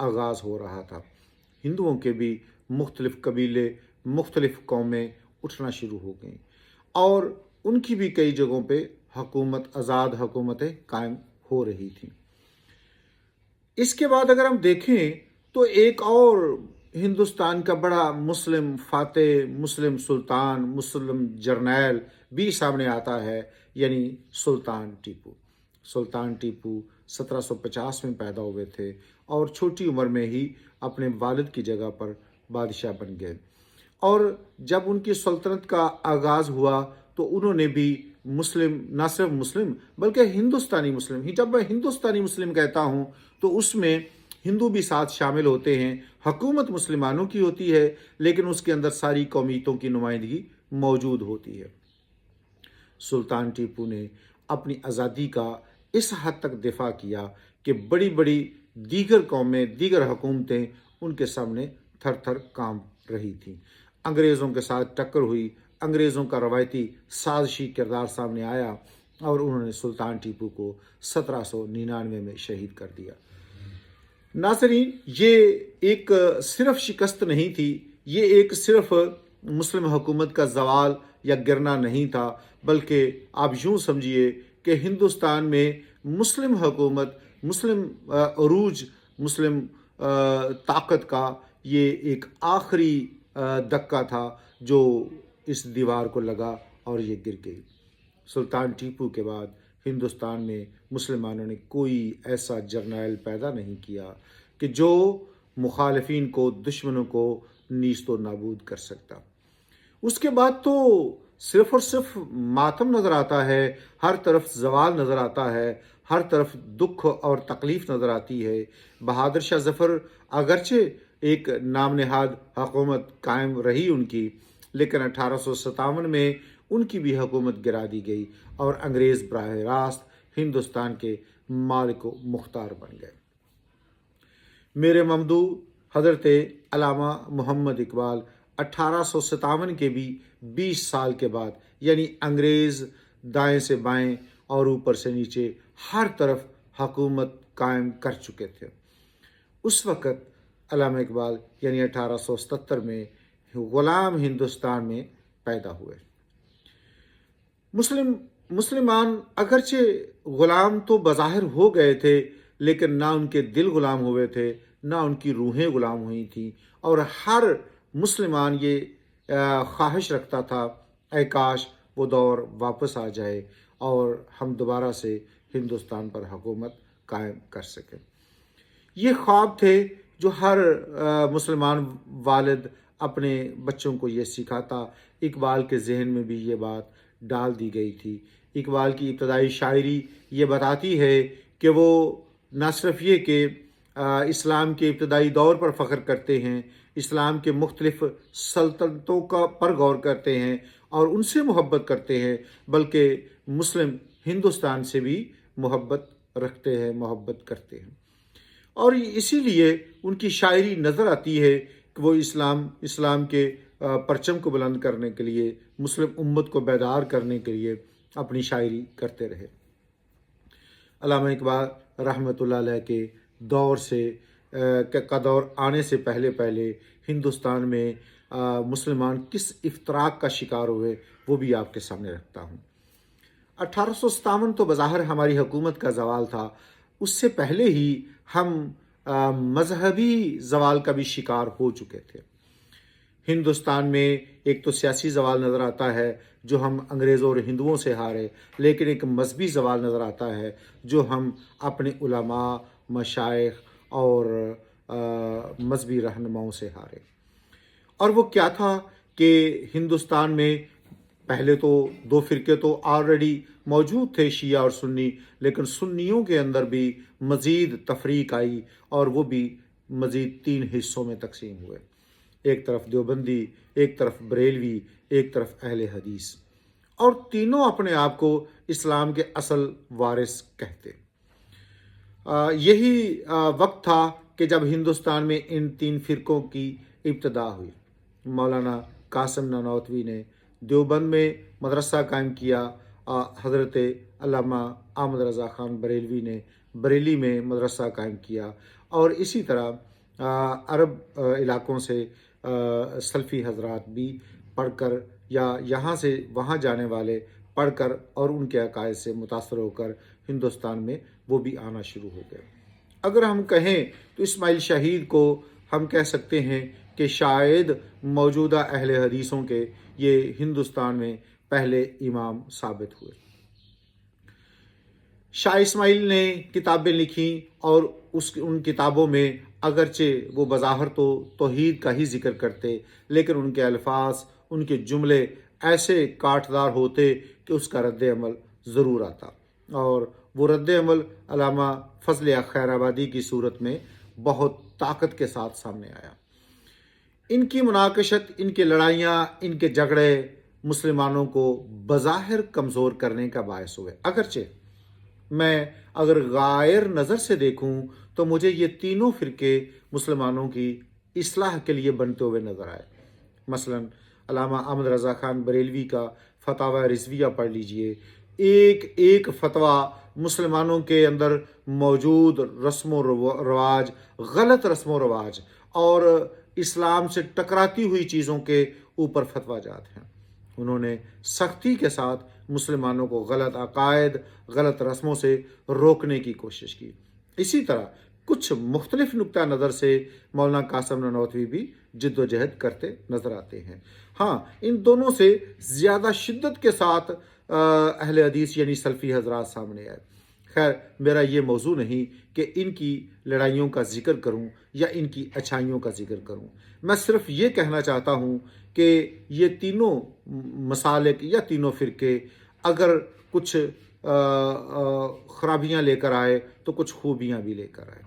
آغاز ہو رہا تھا۔ ہندوؤں کے بھی مختلف قبیلے، مختلف قومیں اٹھنا شروع ہو گئیں اور ان کی بھی کئی جگہوں پہ آزاد حکومتیں قائم ہو رہی تھیں۔ اس کے بعد اگر ہم دیکھیں تو ایک اور ہندوستان کا بڑا مسلم فاتح، مسلم سلطان، مسلم جرنیل بھی سامنے آتا ہے، یعنی سلطان ٹیپو۔ سلطان ٹیپو 1750 میں پیدا ہوئے تھے اور چھوٹی عمر میں ہی اپنے والد کی جگہ پر بادشاہ بن گئے، اور جب ان کی سلطنت کا آغاز ہوا تو انہوں نے بھی نہ صرف مسلم بلکہ ہندوستانی مسلم ہی، جب میں ہندوستانی مسلم کہتا ہوں تو اس میں ہندو بھی ساتھ شامل ہوتے ہیں۔ حکومت مسلمانوں کی ہوتی ہے لیکن اس کے اندر ساری قومیتوں کی نمائندگی موجود ہوتی ہے۔ سلطان ٹیپو نے اپنی آزادی کا اس حد تک دفاع کیا کہ بڑی بڑی دیگر قومیں، دیگر حکومتیں ان کے سامنے تھر تھر کانپ رہی تھیں۔ انگریزوں کے ساتھ ٹکر ہوئی، انگریزوں کا روایتی سازشی کردار سامنے آیا اور انہوں نے سلطان ٹیپو کو 1799 میں شہید کر دیا۔ ناظرین، یہ ایک صرف شکست نہیں تھی، یہ ایک صرف مسلم حکومت کا زوال یا گرنا نہیں تھا، بلکہ آپ یوں سمجھیے کہ ہندوستان میں مسلم حکومت، مسلم عروج، مسلم طاقت کا یہ ایک آخری دھکا تھا جو اس دیوار کو لگا اور یہ گر گئی۔ سلطان ٹیپو کے بعد ہندوستان میں مسلمانوں نے کوئی ایسا جرنیل پیدا نہیں کیا کہ جو مخالفین کو، دشمنوں کو نیست و نابود کر سکتا۔ اس کے بعد تو صرف اور صرف ماتم نظر آتا ہے، ہر طرف زوال نظر آتا ہے، ہر طرف دکھ اور تکلیف نظر آتی ہے۔ بہادر شاہ ظفر اگرچہ ایک نام نہاد حکومت قائم رہی ان کی، لیکن 1857 میں ان کی بھی حکومت گرا دی گئی اور انگریز براہ راست ہندوستان کے مالک و مختار بن گئے۔ میرے ممدوح حضرت علامہ محمد اقبال 1857 کے بھی 20 سال کے بعد، یعنی انگریز دائیں سے بائیں اور اوپر سے نیچے ہر طرف حکومت قائم کر چکے تھے۔ اس وقت علامہ اقبال یعنی 1877 میں غلام ہندوستان میں پیدا ہوئے۔ مسلمان اگرچہ غلام تو بظاہر ہو گئے تھے، لیکن نہ ان کے دل غلام ہوئے تھے، نہ ان کی روحیں غلام ہوئی تھیں، اور ہر مسلمان یہ خواہش رکھتا تھا اے کاش وہ دور واپس آ جائے اور ہم دوبارہ سے ہندوستان پر حکومت قائم کر سکیں۔ یہ خواب تھے جو ہر مسلمان والد اپنے بچوں کو یہ سکھاتا۔ اقبال کے ذہن میں بھی یہ بات ڈال دی گئی تھی۔ اقبال کی ابتدائی شاعری یہ بتاتی ہے کہ وہ نہ صرف یہ کہ اسلام کے ابتدائی دور پر فخر کرتے ہیں، اسلام کے مختلف سلطنتوں پر غور کرتے ہیں اور ان سے محبت کرتے ہیں، بلکہ مسلم ہندوستان سے بھی محبت رکھتے ہیں، محبت کرتے ہیں، اور اسی لیے ان کی شاعری نظر آتی ہے کہ وہ اسلام کے پرچم کو بلند کرنے کے لیے، مسلم امت کو بیدار کرنے کے لیے اپنی شاعری کرتے رہے۔ علامہ اقبال رحمۃ اللہ علیہ کے دور کا دور آنے سے پہلے ہندوستان میں مسلمان کس افتراق کا شکار ہوئے وہ بھی آپ کے سامنے رکھتا ہوں۔ 1857 تو بظاہر ہماری حکومت کا زوال تھا، اس سے پہلے ہی ہم مذہبی زوال کا بھی شکار ہو چکے تھے۔ ہندوستان میں ایک تو سیاسی زوال نظر آتا ہے جو ہم انگریزوں اور ہندوؤں سے ہارے، لیکن ایک مذہبی زوال نظر آتا ہے جو ہم اپنے علماء، مشائخ اور مذہبی رہنماؤں سے ہارے۔ اور وہ کیا تھا کہ ہندوستان میں پہلے تو دو فرقے تو آلریڈی موجود تھے، شیعہ اور سنی، لیکن سنیوں کے اندر بھی مزید تفریق آئی اور وہ بھی مزید 3 حصوں میں تقسیم ہوئے، ایک طرف دیوبندی، ایک طرف بریلوی، ایک طرف اہل حدیث، اور تینوں اپنے آپ کو اسلام کے اصل وارث کہتے۔ یہی وقت تھا کہ جب ہندوستان میں ان 3 فرقوں کی ابتدا ہوئی۔ مولانا قاسم نانوتوی نے دیوبند میں مدرسہ قائم کیا، حضرت علامہ احمد رضا خان بریلوی نے بریلی میں مدرسہ قائم کیا، اور اسی طرح عرب علاقوں سے سلفی حضرات بھی پڑھ کر یا یہاں سے وہاں جانے والے پڑھ کر اور ان کے عقائد سے متاثر ہو کر ہندوستان میں وہ بھی آنا شروع ہو گئے۔ اگر ہم کہیں تو اسماعیل شہید کو ہم کہہ سکتے ہیں کہ شاید موجودہ اہل حدیثوں کے یہ ہندوستان میں پہلے امام ثابت ہوئے۔ شاہ اسماعیل نے کتابیں لکھیں اور ان کتابوں میں اگرچہ وہ بظاہر تو توحید کا ہی ذکر کرتے، لیکن ان کے الفاظ، ان کے جملے ایسے کاٹدار ہوتے کہ اس کا رد عمل ضرور آتا، اور وہ رد عمل علامہ فضل خیر آبادی کی صورت میں بہت طاقت کے ساتھ سامنے آیا۔ ان کی مناقشت، ان کی لڑائیاں، ان کے جھگڑے مسلمانوں کو بظاہر کمزور کرنے کا باعث ہوئے۔ اگرچہ میں اگر غائر نظر سے دیکھوں تو مجھے یہ تینوں فرقے مسلمانوں کی اصلاح کے لیے بنتے ہوئے نظر آئے۔ مثلا علامہ احمد رضا خان بریلوی کا فتاوی رضویہ پڑھ لیجئے، ایک ایک فتویٰ مسلمانوں کے اندر موجود رسم و رواج، غلط رسم و رواج اور اسلام سے ٹکراتی ہوئی چیزوں کے اوپر فتویٰ جات ہیں۔ انہوں نے سختی کے ساتھ مسلمانوں کو غلط عقائد، غلط رسموں سے روکنے کی کوشش کی۔ اسی طرح کچھ مختلف نقطہ نظر سے مولانا قاسم نانوتوی بھی جد و جہد کرتے نظر آتے ہیں۔ ہاں، ان دونوں سے زیادہ شدت کے ساتھ اہل حدیث یعنی سلفی حضرات سامنے آئے۔ خیر، میرا یہ موضوع نہیں کہ ان کی لڑائیوں کا ذکر کروں یا ان کی اچھائیوں کا ذکر کروں۔ میں صرف یہ کہنا چاہتا ہوں کہ یہ تینوں مسالک یا تینوں فرقے اگر کچھ خرابیاں لے کر آئے تو کچھ خوبیاں بھی لے کر آئے،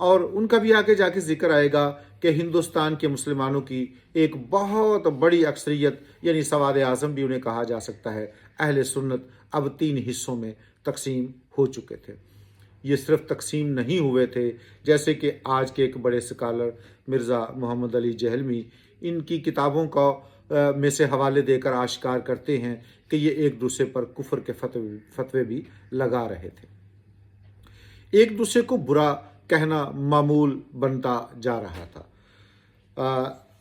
اور ان کا بھی آگے جا کے ذکر آئے گا کہ ہندوستان کے مسلمانوں کی ایک بہت بڑی اکثریت یعنی سواد اعظم بھی انہیں کہا جا سکتا ہے، اہل سنت اب 3 حصوں میں تقسیم ہو چکے تھے۔ یہ صرف تقسیم نہیں ہوئے تھے، جیسے کہ آج کے ایک بڑے سکالر مرزا محمد علی جہلمی ان کی کتابوں کا میں سے حوالے دے کر آشکار کرتے ہیں کہ یہ ایک دوسرے پر کفر کے فتوے بھی لگا رہے تھے۔ ایک دوسرے کو برا کہنا معمول بنتا جا رہا تھا۔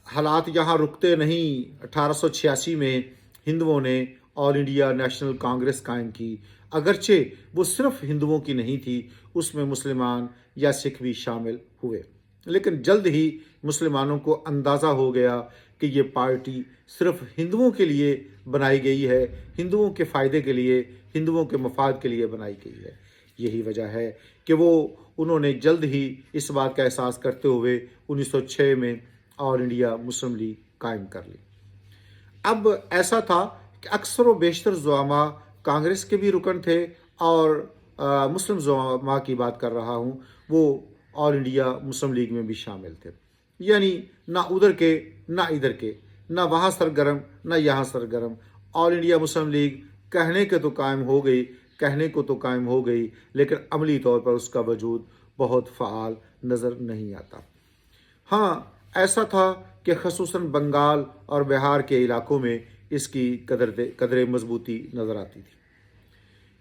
حالات یہاں رکتے نہیں۔ 1886 میں ہندوؤں نے آل انڈیا نیشنل کانگریس قائم کی، اگرچہ وہ صرف ہندوؤں کی نہیں تھی، اس میں مسلمان یا سکھ بھی شامل ہوئے، لیکن جلد ہی مسلمانوں کو اندازہ ہو گیا کہ یہ پارٹی صرف ہندوؤں کے لیے بنائی گئی ہے، ہندوؤں کے فائدے کے لیے، ہندوؤں کے مفاد کے لیے بنائی گئی ہے۔ یہی وجہ ہے کہ انہوں نے جلد ہی اس بات کا احساس کرتے ہوئے 1906 میں آل انڈیا مسلم لیگ قائم کر لی۔ اب ایسا تھا کہ اکثر و بیشتر زعماء کانگریس کے بھی رکن تھے، اور مسلم زعماء کی بات کر رہا ہوں، وہ آل انڈیا مسلم لیگ میں بھی شامل تھے، یعنی نہ ادھر کے نہ ادھر کے، نہ وہاں سرگرم نہ یہاں سرگرم۔ آل انڈیا مسلم لیگ کہنے کو تو قائم ہو گئی، لیکن عملی طور پر اس کا وجود بہت فعال نظر نہیں آتا۔ ہاں، ایسا تھا کہ خصوصاً بنگال اور بہار کے علاقوں میں اس کی قدر مضبوطی نظر آتی تھی۔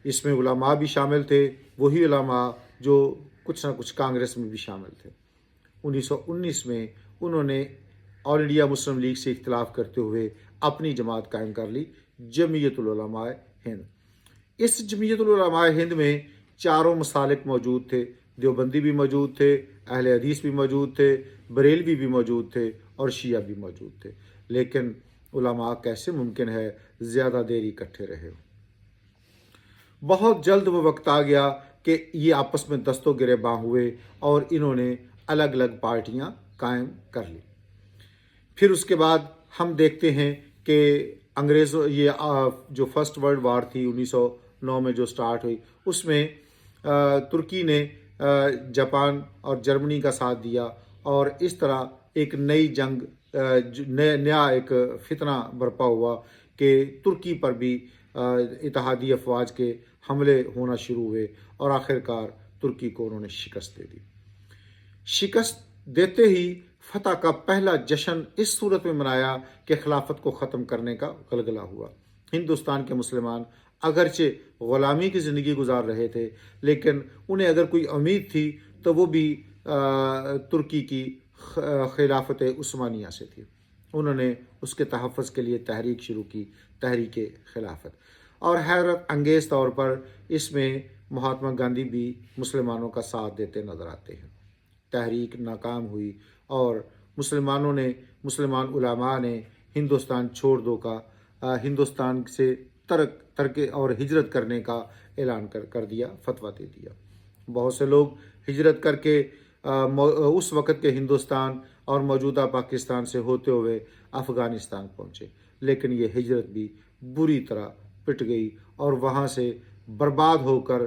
اس میں علماء بھی شامل تھے، وہی علماء جو کچھ نہ کچھ کانگریس میں بھی شامل تھے۔ 1919 میں انہوں نے آل انڈیا مسلم لیگ سے اختلاف کرتے ہوئے اپنی جماعت قائم کر لی، جمعیت العلماء ہند۔ اس جمعیت العلماء ہند میں 4 مسالک موجود تھے، دیوبندی بھی موجود تھے، اہل حدیث بھی موجود تھے، بریلوی بھی موجود تھے، اور شیعہ بھی موجود تھے، لیکن علماء کیسے ممکن ہے زیادہ دیر اکٹھے رہے؟ بہت جلد وہ وقت آ گیا کہ یہ آپس میں دست و گریباں ہوئے اور انہوں نے الگ الگ پارٹیاں قائم کر لی۔ پھر اس کے بعد ہم دیکھتے ہیں کہ جو فرسٹ ورلڈ وار تھی 1909 میں جو سٹارٹ ہوئی، اس میں ترکی نے جاپان اور جرمنی کا ساتھ دیا، اور اس طرح ایک نئی جنگ، نیا ایک فتنہ برپا ہوا کہ ترکی پر بھی اتحادی افواج کے حملے ہونا شروع ہوئے، اور آخرکار ترکی کو انہوں نے شکست دے دی۔ شکست دیتے ہی فتح کا پہلا جشن اس صورت میں منایا کہ خلافت کو ختم کرنے کا غلغلہ ہوا۔ ہندوستان کے مسلمان اگرچہ غلامی کی زندگی گزار رہے تھے، لیکن انہیں اگر کوئی امید تھی تو وہ بھی ترکی کی خلافت عثمانیہ سے تھی۔ انہوں نے اس کے تحفظ کے لیے تحریک شروع کی، تحریک خلافت، اور حیرت انگیز طور پر اس میں مہاتما گاندھی بھی مسلمانوں کا ساتھ دیتے نظر آتے ہیں۔ تحریک ناکام ہوئی اور مسلمان علماء نے ہندوستان چھوڑ دو کا، ہندوستان سے ترک اور ہجرت کرنے کا اعلان کر دیا، فتویٰ دے دیا۔ بہت سے لوگ ہجرت کر کے اس وقت کے ہندوستان اور موجودہ پاکستان سے ہوتے ہوئے افغانستان پہنچے، لیکن یہ ہجرت بھی بری طرح پٹ گئی اور وہاں سے برباد ہو کر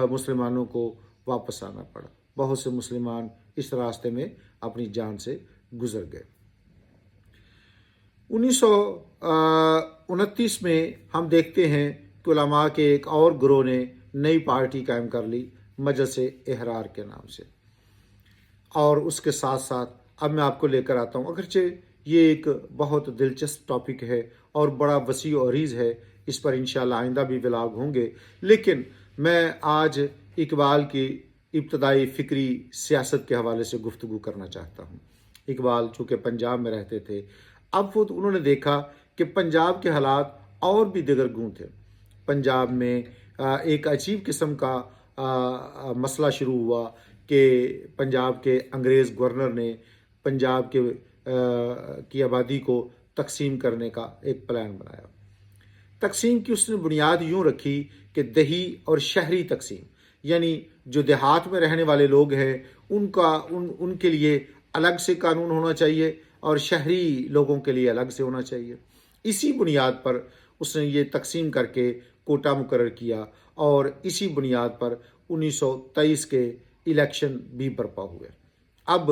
مسلمانوں کو واپس آنا پڑا۔ بہت سے مسلمان اس راستے میں اپنی جان سے گزر گئے۔ 1929 میں ہم دیکھتے ہیں کہ علماء کے ایک اور گروہ نے نئی پارٹی قائم کر لی، مجلس احرار کے نام سے، اور اس کے ساتھ ساتھ اب میں آپ کو لے کر آتا ہوں، اگرچہ یہ ایک بہت دلچسپ ٹاپک ہے اور بڑا وسیع و عریض ہے، اس پر انشاءاللہ آئندہ بھی ولاگ ہوں گے، لیکن میں آج اقبال کی ابتدائی فکری سیاست کے حوالے سے گفتگو کرنا چاہتا ہوں۔ اقبال چونکہ پنجاب میں رہتے تھے، اب انہوں نے دیکھا کہ پنجاب کے حالات اور بھی دگرگوں تھے۔ پنجاب میں ایک عجیب قسم کا مسئلہ شروع ہوا کہ پنجاب کے انگریز گورنر نے پنجاب کی آبادی کو تقسیم کرنے کا ایک پلان بنایا۔ تقسیم کی اس نے بنیاد یوں رکھی کہ دیہی اور شہری تقسیم، یعنی جو دیہات میں رہنے والے لوگ ہیں ان کے لیے الگ سے قانون ہونا چاہیے اور شہری لوگوں کے لیے الگ سے ہونا چاہیے۔ اسی بنیاد پر اس نے یہ تقسیم کر کے کوٹا مقرر کیا اور اسی بنیاد پر 1923 کے الیکشن بھی برپا ہوئے۔ اب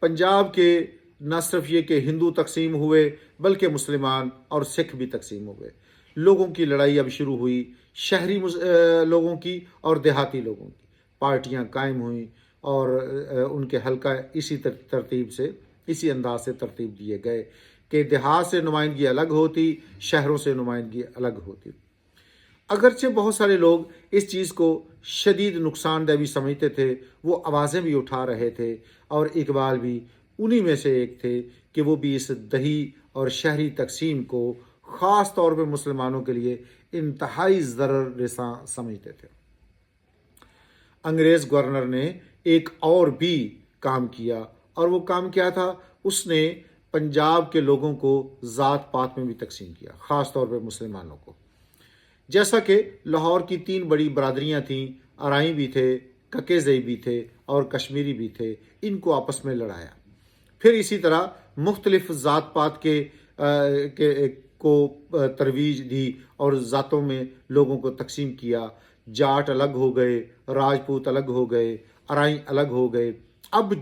پنجاب کے نہ صرف یہ کہ ہندو تقسیم ہوئے بلکہ مسلمان اور سکھ بھی تقسیم ہوئے۔ لوگوں کی لڑائی اب شروع ہوئی، شہری لوگوں کی اور دیہاتی لوگوں کی۔ پارٹیاں قائم ہوئیں اور ان کے حلقہ اسی انداز سے ترتیب دیے گئے کہ دیہات سے نمائندگی الگ ہوتی، شہروں سے نمائندگی الگ ہوتی۔ اگرچہ بہت سارے لوگ اس چیز کو شدید نقصان دہ بھی سمجھتے تھے، وہ آوازیں بھی اٹھا رہے تھے، اور اقبال بھی انہی میں سے ایک تھے کہ وہ بھی اس دیہی اور شہری تقسیم کو خاص طور پہ مسلمانوں کے لیے انتہائی ضرر رساں سمجھتے تھے۔ انگریز گورنر نے ایک اور بھی کام کیا، اور وہ کام کیا تھا، اس نے پنجاب کے لوگوں کو ذات پات میں بھی تقسیم کیا، خاص طور پہ مسلمانوں کو۔ جیسا کہ لاہور کی 3 بڑی برادریاں تھیں، ارائیں بھی تھے، ککیزئی بھی تھے اور کشمیری بھی تھے، ان کو آپس میں لڑایا۔ پھر اسی طرح مختلف ذات پات کو ترویج دی اور ذاتوں میں لوگوں کو تقسیم کیا۔ جاٹ الگ ہو گئے، راجپوت الگ ہو گئے، ارائیں الگ ہو گئے۔ اب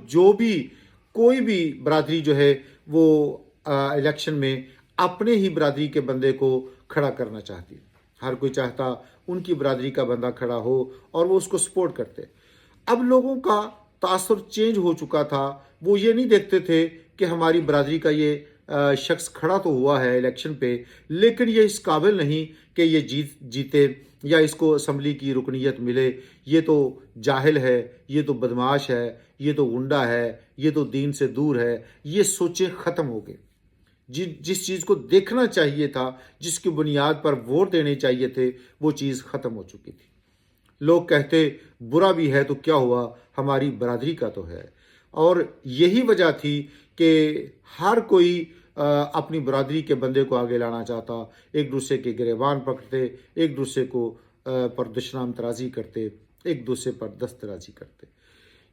کوئی بھی برادری جو ہے وہ الیکشن میں اپنے ہی برادری کے بندے کو کھڑا کرنا چاہتی، ہر کوئی چاہتا ان کی برادری کا بندہ کھڑا ہو اور وہ اس کو سپورٹ کرتے۔ اب لوگوں کا تاثر چینج ہو چکا تھا، وہ یہ نہیں دیکھتے تھے کہ ہماری برادری کا یہ شخص کھڑا تو ہوا ہے الیکشن پہ، لیکن یہ اس قابل نہیں کہ یہ جیتے یا اس کو اسمبلی کی رکنیت ملے، یہ تو جاہل ہے، یہ تو بدماش ہے، یہ تو غنڈہ ہے، یہ تو دین سے دور ہے۔ یہ سوچیں ختم ہو گئے۔ جس چیز کو دیکھنا چاہیے تھا، جس کی بنیاد پر ووٹ دینے چاہیے تھے، وہ چیز ختم ہو چکی تھی۔ لوگ کہتے برا بھی ہے تو کیا ہوا، ہماری برادری کا تو ہے۔ اور یہی وجہ تھی کہ ہر کوئی اپنی برادری کے بندے کو آگے لانا چاہتا، ایک دوسرے کے گریبان پکڑتے، ایک دوسرے کو پر دشنام ترازی کرتے، ایک دوسرے پر دست درازی کرتے۔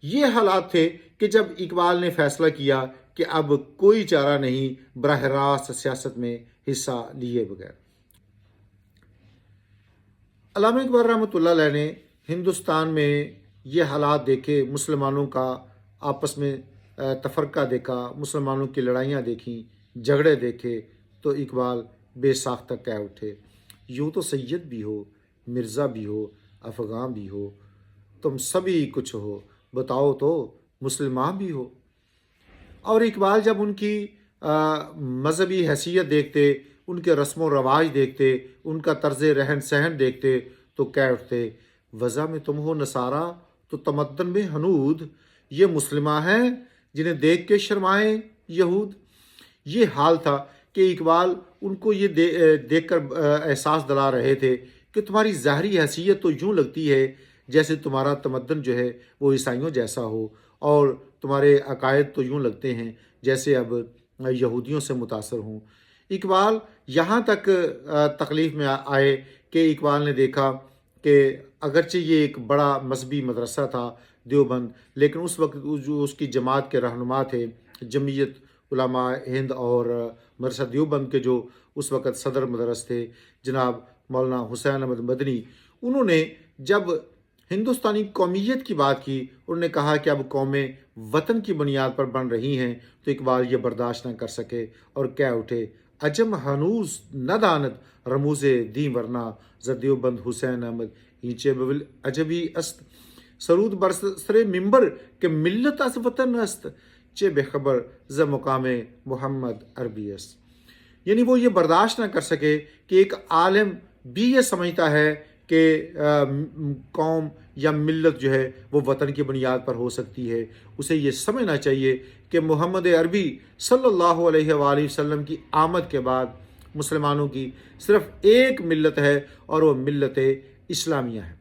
یہ حالات تھے کہ جب اقبال نے فیصلہ کیا کہ اب کوئی چارہ نہیں براہ راست سیاست میں حصہ لیے بغیر۔ علامہ اقبال رحمۃ اللہ علیہ نے ہندوستان میں یہ حالات دیکھے، مسلمانوں کا آپس میں تفرقہ دیکھا، مسلمانوں کی لڑائیاں دیکھیں، جھگڑے دیکھے، تو اقبال بے ساختہ کہہ اٹھے، یوں تو سید بھی ہو، مرزا بھی ہو، افغان بھی ہو، تم سبھی کچھ ہو، بتاؤ تو مسلمان بھی ہو۔ اور اقبال جب ان کی مذہبی حیثیت دیکھتے، ان کے رسم و رواج دیکھتے، ان کا طرز رہن سہن دیکھتے تو کہہ اٹھتے وضع میں تم ہو نصارہ تو تمدن میں ہنود، یہ مسلمہ ہیں جنہیں دیکھ کے شرمائیں یہود۔ یہ حال تھا کہ اقبال ان کو یہ دیکھ کر احساس دلا رہے تھے کہ تمہاری ظاہری حیثیت تو یوں لگتی ہے جیسے تمہارا تمدن جو ہے وہ عیسائیوں جیسا ہو، اور تمہارے عقائد تو یوں لگتے ہیں جیسے اب یہودیوں سے متاثر ہوں۔ اقبال یہاں تک تکلیف میں آئے کہ اقبال نے دیکھا کہ اگرچہ یہ ایک بڑا مذہبی مدرسہ تھا دیوبند، لیکن اس وقت جو اس کی جماعت کے رہنما تھے، جمعیت علماء ہند اور مدرسہ دیوبند کے جو اس وقت صدر مدرس تھے جناب مولانا حسین احمد مدنی، انہوں نے جب ہندوستانی قومیت کی بات کی، انہوں نے کہا کہ اب قومیں وطن کی بنیاد پر بن رہی ہیں، تو اقبال یہ برداشت نہ کر سکے اور کہہ اٹھے عجم ہنوز نہ داند رموز دیں ورنہ ز دیوبند حسین احمد اینچے بول عجبی است سرود برسر ممبر کہ ملت از وطن است چے بے خبر ز مقام محمد عربی است۔ یعنی وہ یہ برداشت نہ کر سکے کہ ایک عالم بھی یہ سمجھتا ہے کہ قوم یا ملت جو ہے وہ وطن کی بنیاد پر ہو سکتی ہے۔ اسے یہ سمجھنا چاہیے کہ محمد عربی صلی اللہ علیہ وآلہ وسلم کی آمد کے بعد مسلمانوں کی صرف ایک ملت ہے اور وہ ملت اسلامیہ ہے۔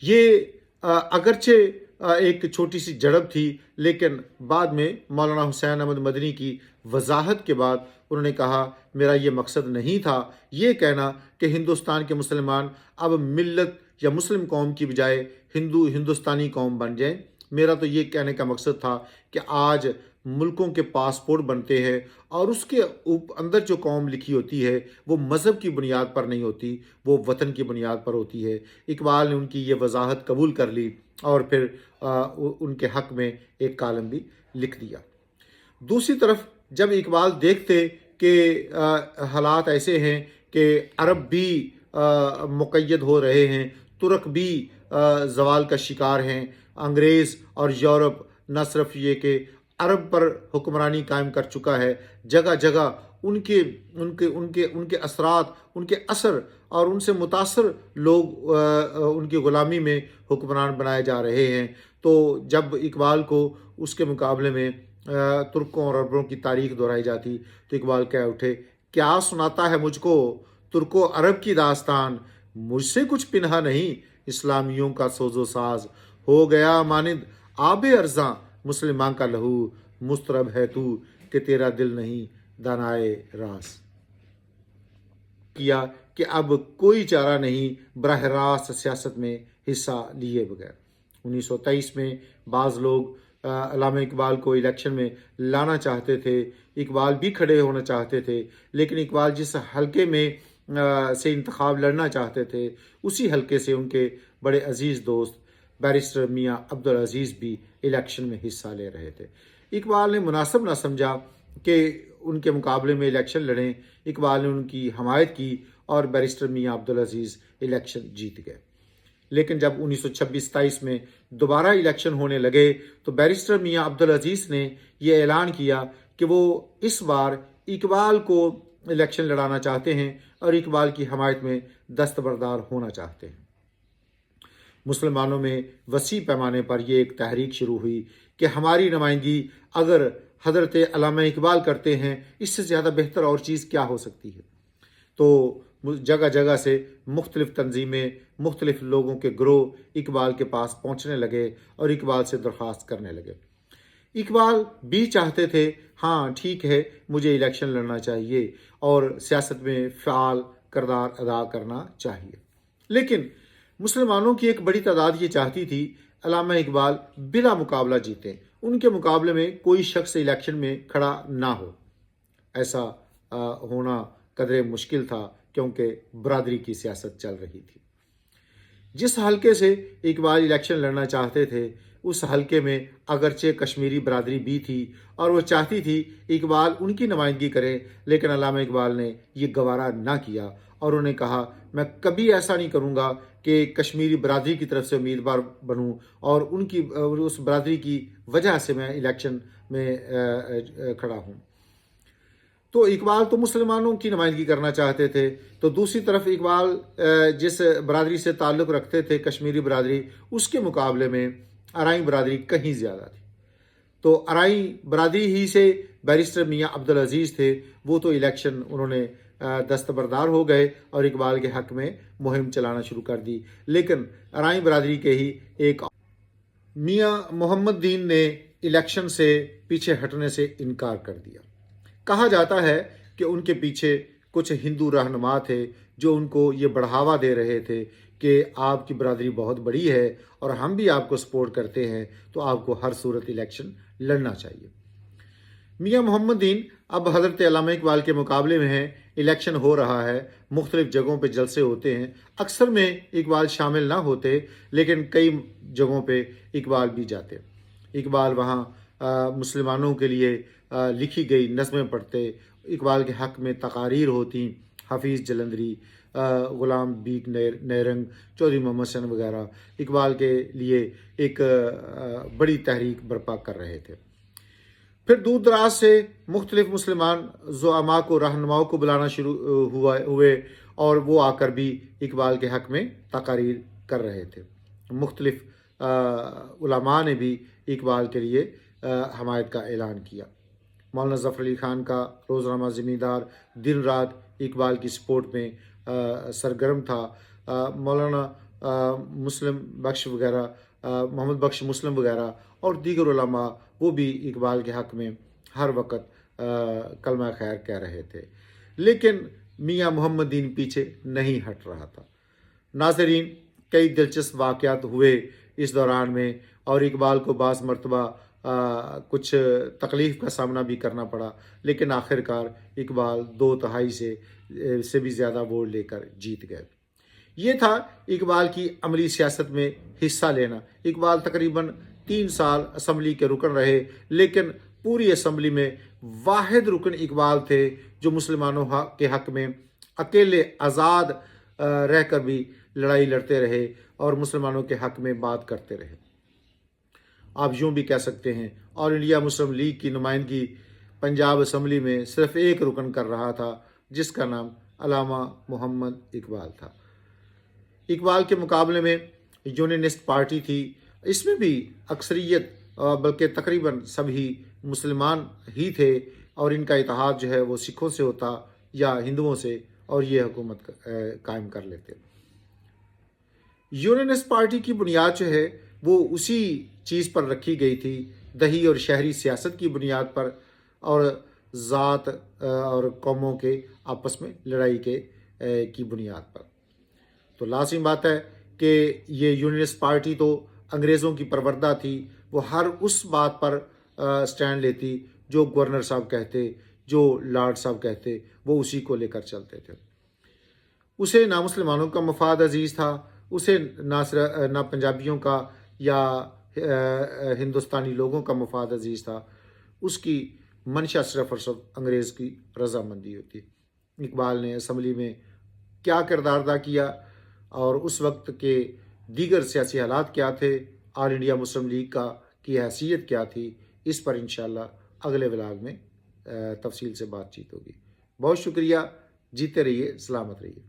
یہ اگرچہ ایک چھوٹی سی جڑب تھی، لیکن بعد میں مولانا حسین احمد مدنی کی وضاحت کے بعد انہوں نے کہا میرا یہ مقصد نہیں تھا یہ کہنا کہ ہندوستان کے مسلمان اب ملت یا مسلم قوم کی بجائے ہندوستانی قوم بن جائیں۔ میرا تو یہ کہنے کا مقصد تھا کہ آج ملکوں کے پاسپورٹ بنتے ہیں اور اس کے اندر جو قوم لکھی ہوتی ہے وہ مذہب کی بنیاد پر نہیں ہوتی، وہ وطن کی بنیاد پر ہوتی ہے۔ اقبال نے ان کی یہ وضاحت قبول کر لی اور پھر ان کے حق میں ایک کالم بھی لکھ دیا۔ دوسری طرف جب اقبال دیکھتے کہ حالات ایسے ہیں کہ عرب بھی مقید ہو رہے ہیں، ترک بھی زوال کا شکار ہیں، انگریز اور یورپ نہ صرف یہ کہ عرب پر حکمرانی قائم کر چکا ہے، جگہ جگہ ان کے اثرات، ان کے اثر اور ان سے متاثر لوگ ان کی غلامی میں حکمران بنائے جا رہے ہیں۔ تو جب اقبال کو اس کے مقابلے میں ترکوں اور عربوں کی تاریخ دہرائی جاتی تو اقبال کہہ اٹھے کیا سناتا ہے مجھ کو ترک و عرب کی داستان، مجھ سے کچھ پنہا نہیں اسلامیوں کا سوز و ساز، ہو گیا مانند آب ارزاں مسلمان کا لہو، مسترب ہے تو کہ تیرا دل نہیں دانائے راز۔ کیا کہ اب کوئی چارہ نہیں براہ راست سیاست میں حصہ لیے بغیر۔ 1923 میں بعض لوگ علامہ اقبال کو الیکشن میں لانا چاہتے تھے، اقبال بھی کھڑے ہونا چاہتے تھے، لیکن اقبال جس حلقے میں سے انتخاب لڑنا چاہتے تھے اسی حلقے سے ان کے بڑے عزیز دوست بیرسٹر میاں عبدالعزیز بھی الیکشن میں حصہ لے رہے تھے۔ اقبال نے مناسب نہ سمجھا کہ ان کے مقابلے میں الیکشن لڑیں، اقبال نے ان کی حمایت کی اور بیرسٹر میاں عبدالعزیز الیکشن جیت گئے۔ لیکن جب 1926-27 میں دوبارہ الیکشن ہونے لگے تو بیرسٹر میاں عبدالعزیز نے یہ اعلان کیا کہ وہ اس بار اقبال کو الیکشن لڑانا چاہتے ہیں اور اقبال کی حمایت میں دستبردار ہونا چاہتے ہیں۔ مسلمانوں میں وسیع پیمانے پر یہ ایک تحریک شروع ہوئی کہ ہماری نمائندگی اگر حضرت علامہ اقبال کرتے ہیں اس سے زیادہ بہتر اور چیز کیا ہو سکتی ہے۔ تو جگہ جگہ سے مختلف تنظیمیں، مختلف لوگوں کے گروہ اقبال کے پاس پہنچنے لگے اور اقبال سے درخواست کرنے لگے۔ اقبال بھی چاہتے تھے ہاں ٹھیک ہے مجھے الیکشن لڑنا چاہیے اور سیاست میں فعال کردار ادا کرنا چاہیے، لیکن مسلمانوں کی ایک بڑی تعداد یہ چاہتی تھی علامہ اقبال بلا مقابلہ جیتیں، ان کے مقابلے میں کوئی شخص الیکشن میں کھڑا نہ ہو۔ ایسا ہونا قدرے مشکل تھا کیونکہ برادری کی سیاست چل رہی تھی۔ جس حلقے سے اقبال الیکشن لڑنا چاہتے تھے اس حلقے میں اگرچہ کشمیری برادری بھی تھی اور وہ چاہتی تھی اقبال ان کی نمائندگی کرے، لیکن علامہ اقبال نے یہ گوارا نہ کیا اور انہوں نے کہا میں کبھی ایسا نہیں کروں گا کہ کشمیری برادری کی طرف سے امیدوار بنوں اور ان کی اس برادری کی وجہ سے میں الیکشن میں کھڑا ہوں۔ تو اقبال تو مسلمانوں کی نمائندگی کرنا چاہتے تھے، تو دوسری طرف اقبال جس برادری سے تعلق رکھتے تھے، کشمیری برادری، اس کے مقابلے میں ارائیں برادری کہیں زیادہ تھی۔ تو ارائیں برادری ہی سے بیرسٹر میاں عبدالعزیز تھے، وہ تو الیکشن انہوں نے دستبردار ہو گئے اور اقبال کے حق میں مہم چلانا شروع کر دی، لیکن ارائیں برادری کے ہی ایک میاں محمد دین نے الیکشن سے پیچھے ہٹنے سے انکار کر دیا۔ کہا جاتا ہے کہ ان کے پیچھے کچھ ہندو رہنما تھے جو ان کو یہ بڑھاوا دے رہے تھے کہ آپ کی برادری بہت بڑی ہے اور ہم بھی آپ کو سپورٹ کرتے ہیں، تو آپ کو ہر صورت الیکشن لڑنا چاہیے۔ میاں محمد دین اب حضرت علامہ اقبال کے مقابلے میں ہیں، الیکشن ہو رہا ہے، مختلف جگہوں پہ جلسے ہوتے ہیں، اکثر میں اقبال شامل نہ ہوتے، لیکن کئی جگہوں پہ اقبال بھی جاتے۔ اقبال وہاں مسلمانوں کے لیے لکھی گئی نظمیں پڑھتے، اقبال کے حق میں تقاریر ہوتی، حفیظ جلندری، غلام بیگ نیرنگ، چودھری محمد حسن وغیرہ اقبال کے لیے ایک بڑی تحریک برپا کر رہے تھے۔ پھر دور دراز سے مختلف مسلمان زعماء کو، رہنماؤں کو بلانا شروع ہوئے اور وہ آ کر بھی اقبال کے حق میں تقاریر کر رہے تھے۔ مختلف علماء نے بھی اقبال کے لیے حمایت کا اعلان کیا۔ مولانا ظفر علی خان کا روزنامہ زمیندار دن رات اقبال کی سپورٹ میں سرگرم تھا۔ مولانا مسلم بخش وغیرہ، محمد بخش مسلم وغیرہ اور دیگر علماء، وہ بھی اقبال کے حق میں ہر وقت کلمہ خیر کہہ رہے تھے، لیکن میاں محمد دین پیچھے نہیں ہٹ رہا تھا۔ ناظرین، کئی دلچسپ واقعات ہوئے اس دوران میں اور اقبال کو بعض مرتبہ کچھ تکلیف کا سامنا بھی کرنا پڑا، لیکن آخر کار اقبال 2/3 سے بھی زیادہ ووٹ لے کر جیت گئے۔ یہ تھا اقبال کی عملی سیاست میں حصہ لینا۔ اقبال تقریباً 3 سال اسمبلی کے رکن رہے، لیکن پوری اسمبلی میں واحد رکن اقبال تھے جو مسلمانوں کے حق میں اکیلے آزاد رہ کر بھی لڑائی لڑتے رہے اور مسلمانوں کے حق میں بات کرتے رہے۔ آپ یوں بھی کہہ سکتے ہیں آل انڈیا مسلم لیگ کی نمائندگی پنجاب اسمبلی میں صرف ایک رکن کر رہا تھا، جس کا نام علامہ محمد اقبال تھا۔ اقبال کے مقابلے میں یونینسٹ پارٹی تھی، اس میں بھی اکثریت بلکہ تقریباً سبھی مسلمان ہی تھے، اور ان کا اتحاد جو ہے وہ سکھوں سے ہوتا یا ہندوؤں سے، اور یہ حکومت قائم کر لیتے۔ یونینسٹ پارٹی کی بنیاد جو ہے وہ اسی چیز پر رکھی گئی تھی، دیہی اور شہری سیاست کی بنیاد پر، اور ذات اور قوموں کے آپس میں لڑائی کی بنیاد پر۔ تو لازم بات ہے کہ یہ یونینسٹ پارٹی تو انگریزوں کی پروردہ تھی، وہ ہر اس بات پر سٹینڈ لیتی جو گورنر صاحب کہتے، جو لارڈ صاحب کہتے، وہ اسی کو لے کر چلتے تھے۔ اسے نہ مسلمانوں کا مفاد عزیز تھا، اسے نہ پنجابیوں کا یا ہندوستانی لوگوں کا مفاد عزیز تھا، اس کی منشا صرف اور صرف انگریز کی رضامندی ہوتی۔ اقبال نے اسمبلی میں کیا کردار ادا کیا اور اس وقت کے دیگر سیاسی حالات کیا تھے، آل انڈیا مسلم لیگ کی حیثیت کیا تھی، اس پر انشاءاللہ اگلے ولاگ میں تفصیل سے بات چیت ہوگی۔ بہت شکریہ، جیتے رہیے، سلامت رہیے۔